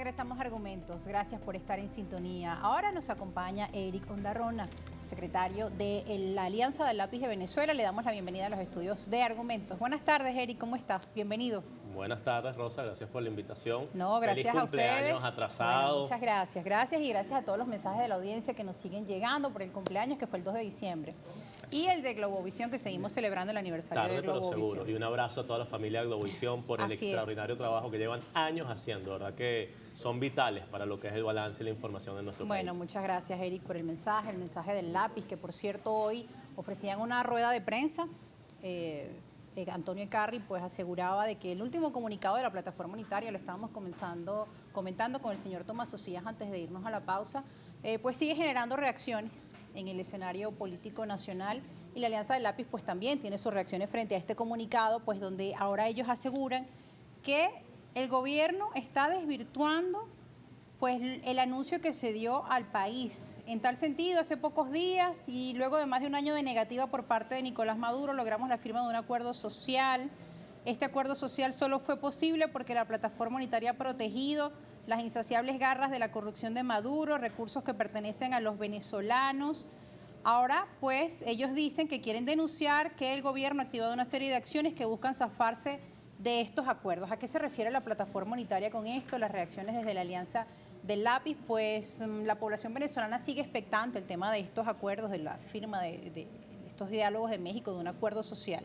Regresamos a Argumentos. Gracias por estar en sintonía. Ahora nos acompaña Eric Ondarrona, secretario de la Alianza del Lápiz de Venezuela. Le damos la bienvenida a los estudios de Argumentos. Buenas tardes, Eric, ¿cómo estás? Bienvenido. Buenas tardes, Rosa, gracias por la invitación. No, gracias a ustedes. Feliz cumpleaños atrasado. Bueno, muchas gracias. Gracias y gracias a todos los mensajes de la audiencia que nos siguen llegando por el cumpleaños que fue el 2 de diciembre. Y el de Globovisión, que seguimos celebrando el aniversario de Globovisión. Pero seguro. Y un abrazo a toda la familia de Globovisión por el extraordinario trabajo que llevan años haciendo, ¿verdad? Que son vitales para lo que es el balance y la información de nuestro país. Bueno, muchas gracias, Eric, por el mensaje del lápiz, que por cierto hoy ofrecían una rueda de prensa. Antonio Eccarri pues aseguraba de que el último comunicado de la plataforma unitaria, lo estábamos comentando con el señor Tomás Socias antes de irnos a la pausa, pues sigue generando reacciones en el escenario político nacional, y la Alianza del Lápiz pues también tiene sus reacciones frente a este comunicado, pues donde ahora ellos aseguran que el gobierno está desvirtuando pues el anuncio que se dio al país. En tal sentido, hace pocos días y luego de más de un año de negativa por parte de Nicolás Maduro, logramos la firma de un acuerdo social. Este acuerdo social solo fue posible porque la plataforma unitaria ha protegido las insaciables garras de la corrupción de Maduro, recursos que pertenecen a los venezolanos. Ahora, pues, ellos dicen que quieren denunciar que el gobierno ha activado una serie de acciones que buscan zafarse de estos acuerdos. ¿A qué se refiere la plataforma unitaria con esto? Las reacciones desde la Alianza del Lápiz, pues la población venezolana sigue expectante el tema de estos acuerdos, de la firma de estos diálogos de México, de un acuerdo social.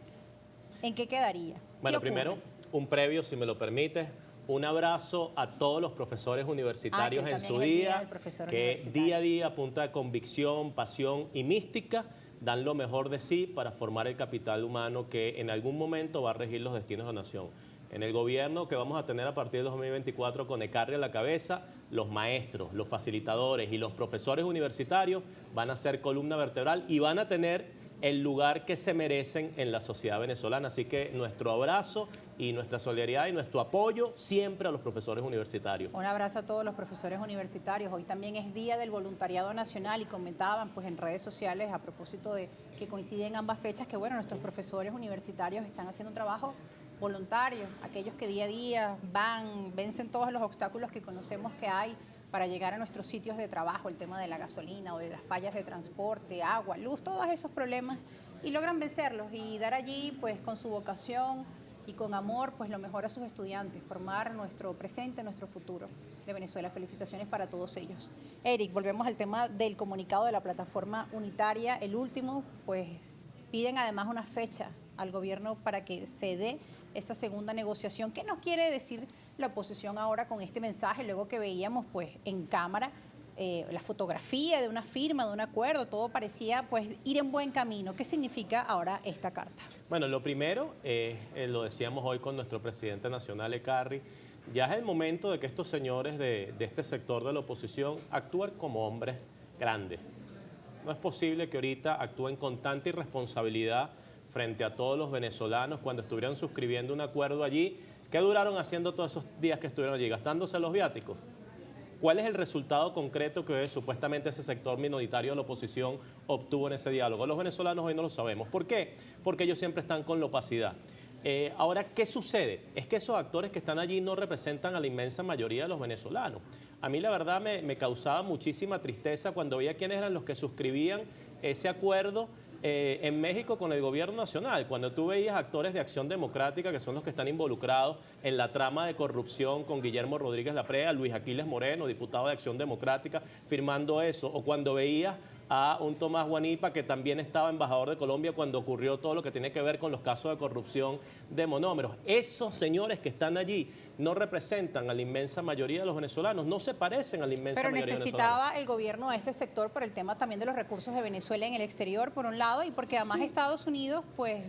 ¿En qué quedaría? Bueno, primero, un previo, si me lo permites, un abrazo a todos los profesores universitarios en su día, que día a día, a punta de convicción, pasión y mística, dan lo mejor de sí para formar el capital humano que en algún momento va a regir los destinos de la nación. En el gobierno que vamos a tener a partir de 2024 con Eccarri a la cabeza, los maestros, los facilitadores y los profesores universitarios van a ser columna vertebral y van a tener el lugar que se merecen en la sociedad venezolana. Así que nuestro abrazo y nuestra solidaridad y nuestro apoyo siempre a los profesores universitarios. Un abrazo a todos los profesores universitarios. Hoy también es Día del Voluntariado Nacional y comentaban pues en redes sociales a propósito de que coinciden ambas fechas que bueno, nuestros profesores universitarios están haciendo un trabajo voluntario, aquellos que día a día vencen todos los obstáculos que conocemos que hay para llegar a nuestros sitios de trabajo, el tema de la gasolina o de las fallas de transporte, agua, luz, todos esos problemas, y logran vencerlos y dar allí pues con su vocación y con amor pues lo mejor a sus estudiantes, formar nuestro presente, nuestro futuro de Venezuela. Felicitaciones para todos ellos. Eric, volvemos al tema del comunicado de la plataforma unitaria, el último, pues piden además una fecha al gobierno para que se dé esa segunda negociación. ¿Qué nos quiere decir la oposición ahora con este mensaje? Luego que veíamos pues en cámara la fotografía de una firma, de un acuerdo, todo parecía pues ir en buen camino. ¿Qué significa ahora esta carta? Bueno, lo primero, lo decíamos hoy con nuestro presidente nacional Eccarri, ya es el momento de que estos señores de este sector de la oposición actúen como hombres grandes. No es posible que ahorita actúen con tanta irresponsabilidad frente a todos los venezolanos cuando estuvieron suscribiendo un acuerdo allí. ¿Qué duraron haciendo todos esos días que estuvieron allí? ¿Gastándose los viáticos? ¿Cuál es el resultado concreto que supuestamente ese sector minoritario de la oposición obtuvo en ese diálogo? Los venezolanos hoy no lo sabemos. ¿Por qué? Porque ellos siempre están con la opacidad. Ahora, ¿qué sucede? Es que esos actores que están allí no representan a la inmensa mayoría de los venezolanos. A mí la verdad me causaba muchísima tristeza cuando veía quiénes eran los que suscribían ese acuerdo en México con el gobierno nacional, cuando tú veías actores de Acción Democrática, que son los que están involucrados en la trama de corrupción con Guillermo Rodríguez Laprea, Luis Aquiles Moreno, diputado de Acción Democrática, firmando eso, o cuando veías a un Tomás Guanipa, que también estaba embajador de Colombia cuando ocurrió todo lo que tiene que ver con los casos de corrupción de monómeros. Esos señores que están allí no representan a la inmensa mayoría de los venezolanos, no se parecen a la inmensa mayoría de los venezolanos. Pero necesitaba el gobierno a este sector por el tema también de los recursos de Venezuela en el exterior, por un lado, y porque además Estados Unidos pues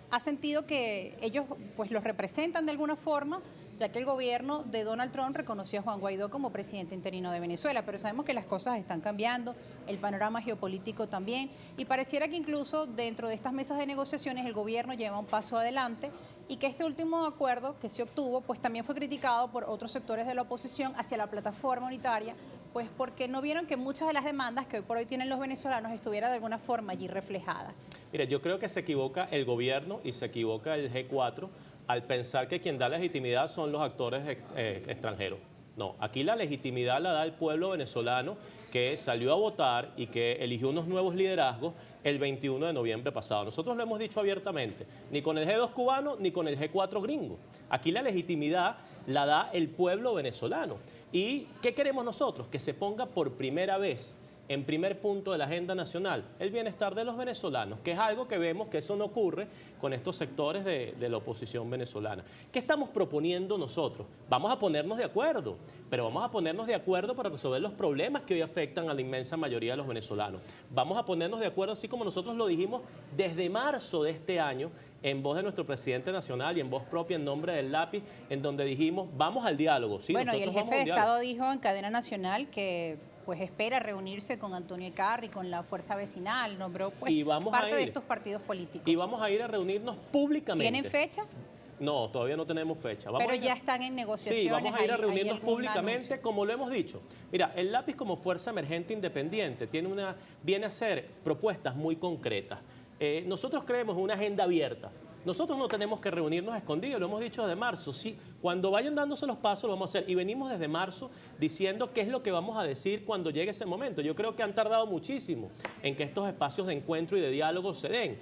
ha sentido que ellos pues los representan de alguna forma, ya que el gobierno de Donald Trump reconoció a Juan Guaidó como presidente interino de Venezuela, pero sabemos que las cosas están cambiando, el panorama geopolítico también, y pareciera que incluso dentro de estas mesas de negociaciones el gobierno lleva un paso adelante y que este último acuerdo que se obtuvo pues también fue criticado por otros sectores de la oposición hacia la plataforma unitaria, pues porque no vieron que muchas de las demandas que hoy por hoy tienen los venezolanos estuviera de alguna forma allí reflejada. Mira, yo creo que se equivoca el gobierno y se equivoca el G4 al pensar que quien da legitimidad son los actores extranjeros. No, aquí la legitimidad la da el pueblo venezolano que salió a votar y que eligió unos nuevos liderazgos el 21 de noviembre pasado. Nosotros lo hemos dicho abiertamente, ni con el G2 cubano ni con el G4 gringo. Aquí la legitimidad la da el pueblo venezolano. ¿Y qué queremos nosotros? Que se ponga por primera vez en primer punto de la agenda nacional el bienestar de los venezolanos, que es algo que vemos que eso no ocurre con estos sectores de la oposición venezolana. ¿Qué estamos proponiendo nosotros? Vamos a ponernos de acuerdo, pero vamos a ponernos de acuerdo para resolver los problemas que hoy afectan a la inmensa mayoría de los venezolanos. Vamos a ponernos de acuerdo, así como nosotros lo dijimos desde marzo de este año, en voz de nuestro presidente nacional y en voz propia en nombre del Lápiz, en donde dijimos, vamos al diálogo. Sí, bueno, y el jefe de diálogo. Estado dijo en cadena nacional que pues espera reunirse con Antonio Ecarri, con la Fuerza Vecinal, nombró pues, parte de estos partidos políticos. Y vamos a ir a reunirnos públicamente. ¿Tienen fecha? No, todavía no tenemos fecha. Pero ya están en negociaciones. Sí, vamos a ir a reunirnos públicamente, anuncio? como lo hemos dicho. Mira, el Lápiz como fuerza emergente independiente viene a hacer propuestas muy concretas. Nosotros creemos en una agenda abierta. Nosotros no tenemos que reunirnos escondidos, lo hemos dicho desde marzo. Sí, cuando vayan dándose los pasos lo vamos a hacer. Y venimos desde marzo diciendo qué es lo que vamos a decir cuando llegue ese momento. Yo creo que han tardado muchísimo en que estos espacios de encuentro y de diálogo se den.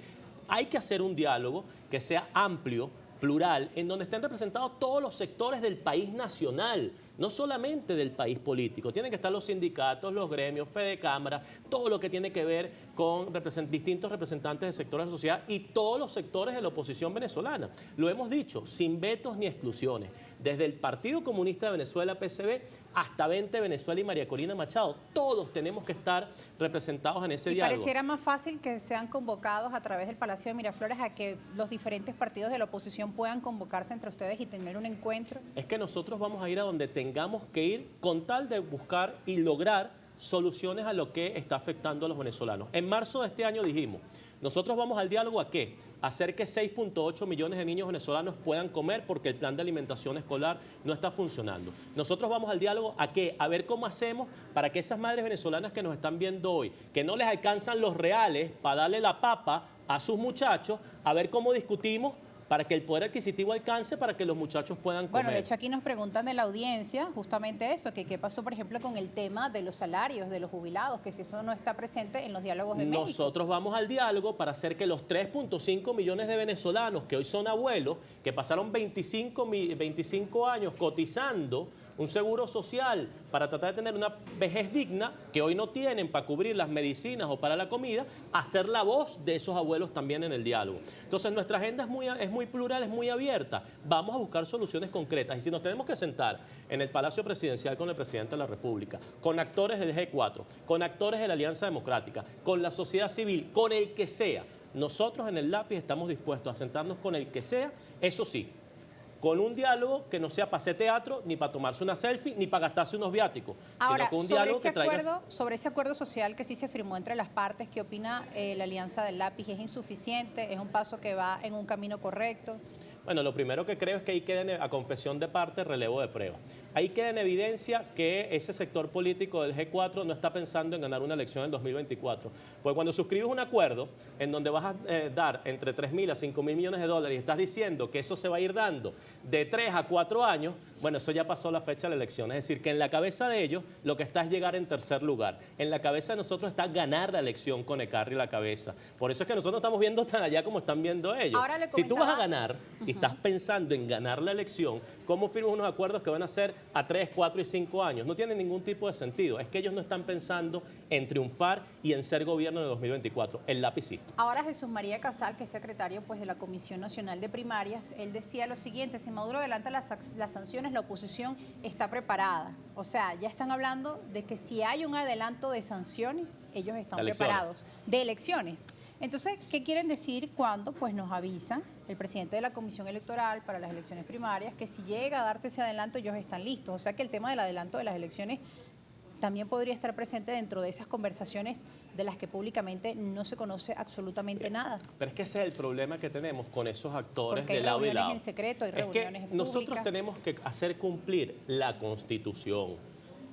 Hay que hacer un diálogo que sea amplio, plural, en donde estén representados todos los sectores del país nacional, no solamente del país político. Tienen que estar los sindicatos, los gremios, Fedecámara, todo lo que tiene que ver con distintos representantes de sectores de la sociedad y todos los sectores de la oposición venezolana. Lo hemos dicho, sin vetos ni exclusiones. Desde el Partido Comunista de Venezuela, PCV, hasta 20 Venezuela y María Corina Machado. Todos tenemos que estar representados en ese diálogo. ¿Y pareciera más fácil que sean convocados a través del Palacio de Miraflores a que los diferentes partidos de la oposición puedan convocarse entre ustedes y tener un encuentro? Es que nosotros vamos a ir a donde tengamos que ir con tal de buscar y lograr soluciones a lo que está afectando a los venezolanos. En marzo de este año dijimos, nosotros vamos al diálogo ¿a qué? A hacer que 6.8 millones de niños venezolanos puedan comer porque el plan de alimentación escolar no está funcionando. Nosotros vamos al diálogo ¿a qué? A ver cómo hacemos para que esas madres venezolanas que nos están viendo hoy, que no les alcanzan los reales para darle la papa a sus muchachos, a ver cómo discutimos para que el poder adquisitivo alcance, para que los muchachos puedan comer. Bueno, de hecho aquí nos preguntan de la audiencia justamente eso, que qué pasó, por ejemplo, con el tema de los salarios de los jubilados, que si eso no está presente en los diálogos de México. Nosotros vamos al diálogo para hacer que los 3.5 millones de venezolanos que hoy son abuelos, que pasaron 25 años cotizando un seguro social para tratar de tener una vejez digna que hoy no tienen para cubrir las medicinas o para la comida, hacer la voz de esos abuelos también en el diálogo. Entonces nuestra agenda es muy plural, es muy abierta. Vamos a buscar soluciones concretas y si nos tenemos que sentar en el Palacio Presidencial con el Presidente de la República, con actores del G4, con actores de la Alianza Democrática, con la sociedad civil, con el que sea, nosotros en el Lápiz estamos dispuestos a sentarnos con el que sea, eso sí, con un diálogo que no sea para hacer teatro, ni para tomarse una selfie, ni para gastarse unos viáticos. Ahora, sino con un diálogo que sobre ese acuerdo social que sí se firmó entre las partes, ¿qué opina la Alianza del Lápiz? ¿Es insuficiente? ¿Es un paso que va en un camino correcto? Bueno, lo primero que creo es que ahí queda a confesión de parte, relevo de prueba. Ahí queda en evidencia que ese sector político del G4 no está pensando en ganar una elección en 2024. Porque cuando suscribes un acuerdo en donde vas a dar entre 3.000 a 5.000 millones de dólares y estás diciendo que eso se va a ir dando de 3 a 4 años, bueno, eso ya pasó la fecha de la elección. Es decir, que en la cabeza de ellos lo que está es llegar en tercer lugar. En la cabeza de nosotros está ganar la elección con Ecarri la cabeza. Por eso es que nosotros no estamos viendo tan allá como están viendo ellos. Si tú vas a ganar y estás pensando en ganar la elección, ¿cómo firmas unos acuerdos que van a ser a 3, 4 y 5 años? No tiene ningún tipo de sentido. Es que ellos no están pensando en triunfar y en ser gobierno en 2024. El Lápiz sí. Ahora Jesús María Casal, que es secretario pues, de la Comisión Nacional de Primarias, él decía lo siguiente: si Maduro adelanta las sanciones, la oposición está preparada. O sea, ya están hablando de que si hay un adelanto de sanciones, ellos están preparados. De elecciones. Entonces, ¿qué quieren decir cuando pues, nos avisa el presidente de la Comisión Electoral para las elecciones primarias que si llega a darse ese adelanto, ellos están listos? O sea que el tema del adelanto de las elecciones también podría estar presente dentro de esas conversaciones de las que públicamente no se conoce absolutamente nada. Pero es que ese es el problema que tenemos con esos actores de lado y lado. Hay reuniones en secreto, hay reuniones en pública. Nosotros tenemos que hacer cumplir la Constitución.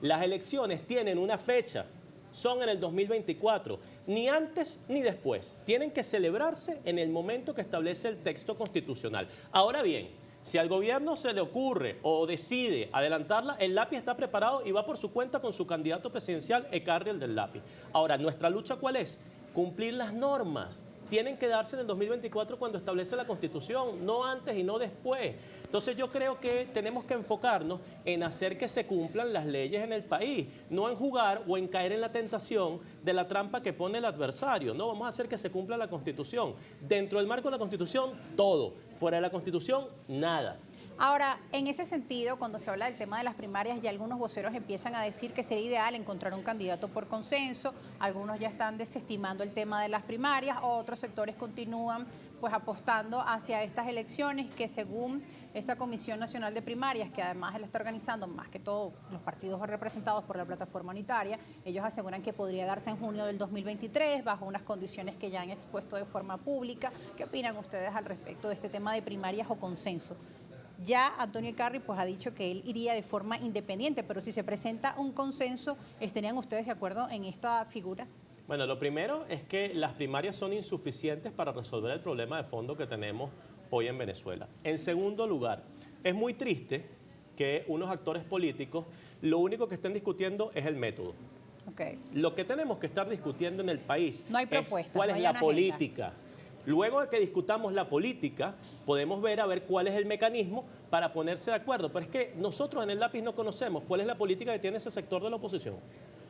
Las elecciones tienen una fecha. Son en el 2024, ni antes ni después. Tienen que celebrarse en el momento que establece el texto constitucional. Ahora bien, Si al gobierno se le ocurre o decide adelantarla, el lápiz está preparado y va por su cuenta con su candidato presidencial, Ekarri, el del lápiz. Ahora, ¿nuestra lucha cuál es? Cumplir las normas. Tienen que darse en el 2024 cuando establece la Constitución, no antes y no después. Entonces yo creo que tenemos que enfocarnos en hacer que se cumplan las leyes en el país, no en jugar o en caer en la tentación de la trampa que pone el adversario. No, vamos a hacer que se cumpla la Constitución. Dentro del marco de la Constitución, todo. Fuera de la Constitución, nada. Ahora, en ese sentido, cuando se habla del tema de las primarias, ya algunos voceros empiezan a decir que sería ideal encontrar un candidato por consenso, algunos ya están desestimando el tema de las primarias, otros sectores continúan pues apostando hacia estas elecciones que según esa Comisión Nacional de Primarias, que además la está organizando más que todo los partidos representados por la plataforma unitaria, ellos aseguran que podría darse en junio del 2023 bajo unas condiciones que ya han expuesto de forma pública. ¿Qué opinan ustedes al respecto de este tema de primarias o consenso? Ya Antonio Ekarri pues ha dicho que él iría de forma independiente, pero si se presenta un consenso, ¿estarían ustedes de acuerdo en esta figura? Bueno, lo primero es que las primarias son insuficientes para resolver el problema de fondo que tenemos hoy en Venezuela. En segundo lugar, es muy triste que unos actores políticos lo único que estén discutiendo es el método. Okay. Lo que tenemos que estar discutiendo en el país no hay propuesta, es cuál no es la política. Luego de que discutamos la política, podemos ver cuál es el mecanismo para ponerse de acuerdo. Pero es que nosotros en el lápiz no conocemos cuál es la política que tiene ese sector de la oposición.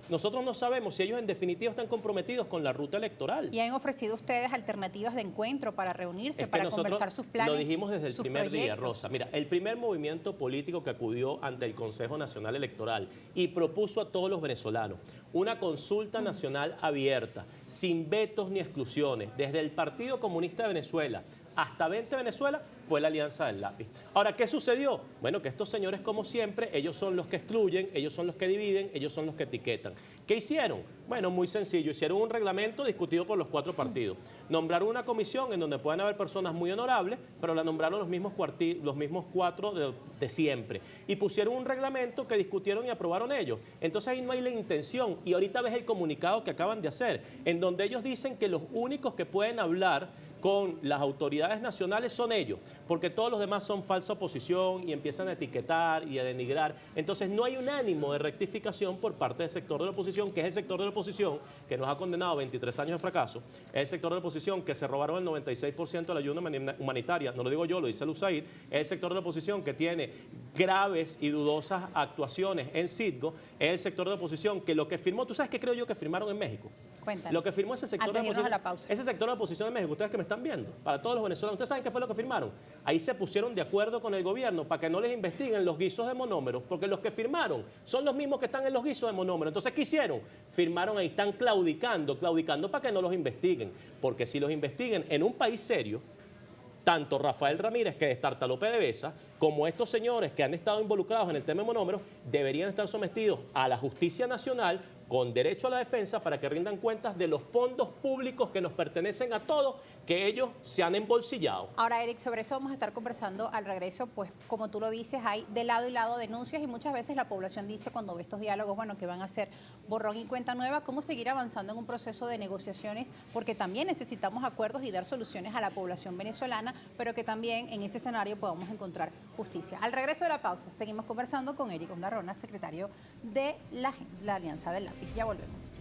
Nosotros no sabemos si ellos en definitiva están comprometidos con la ruta electoral. ¿Y han ofrecido ustedes alternativas de encuentro para reunirse, para conversar sus planes? Lo dijimos desde el primer día, Rosa. Mira, el primer movimiento político que acudió ante el Consejo Nacional Electoral y propuso a todos los venezolanos una consulta nacional abierta, sin vetos ni exclusiones, desde el Partido Comunista de Venezuela hasta 20 Venezuela, fue la Alianza del Lápiz. Ahora, ¿qué sucedió? Bueno, que estos señores, como siempre, ellos son los que excluyen, ellos son los que dividen, ellos son los que etiquetan. ¿Qué hicieron? Bueno, muy sencillo. Hicieron un reglamento discutido por los 4 partidos. Nombraron una comisión en donde pueden haber personas muy honorables, pero la nombraron los mismos 4 de siempre. Y pusieron un reglamento que discutieron y aprobaron ellos. Entonces ahí no hay la intención. Y ahorita ves el comunicado que acaban de hacer, en donde ellos dicen que los únicos que pueden hablar con las autoridades nacionales son ellos, porque todos los demás son falsa oposición y empiezan a etiquetar y a denigrar. Entonces no hay un ánimo de rectificación por parte del sector de la oposición, que es el sector de la oposición que nos ha condenado a 23 años de fracaso, es el sector de la oposición que se robaron el 96% de la ayuda humanitaria, no lo digo yo, lo dice el USAID, es el sector de la oposición que tiene graves y dudosas actuaciones en Citgo, es el sector de la oposición que lo que firmó, ¿tú sabes qué creo yo que firmaron en México? Cuéntanos. Lo que firmó ese sector de la oposición, ese sector de la oposición en México, ustedes que me están viendo, para todos los venezolanos, ¿ustedes saben qué fue lo que firmaron? Ahí se pusieron de acuerdo con el gobierno para que no les investiguen los guisos de monómeros, porque los que firmaron son los mismos que están en los guisos de monómeros. Entonces, ¿qué hicieron? Firmaron ahí, están claudicando para que no los investiguen, porque si los investiguen en un país serio, tanto Rafael Ramírez, que destartaló PDVSA, como estos señores que han estado involucrados en el tema de monómeros, deberían estar sometidos a la justicia nacional con derecho a la defensa para que rindan cuentas de los fondos públicos que nos pertenecen a todos, que ellos se han embolsillado. Ahora, Eric, sobre eso vamos a estar conversando al regreso, pues como tú lo dices, hay de lado y lado denuncias y muchas veces la población dice cuando ve estos diálogos, bueno, que van a ser borrón y cuenta nueva, cómo seguir avanzando en un proceso de negociaciones, porque también necesitamos acuerdos y dar soluciones a la población venezolana, pero que también en ese escenario podamos encontrar justicia. Al regreso de la pausa, seguimos conversando con Eric Ondarrona, secretario de la Alianza del Lápiz. Ya volvemos.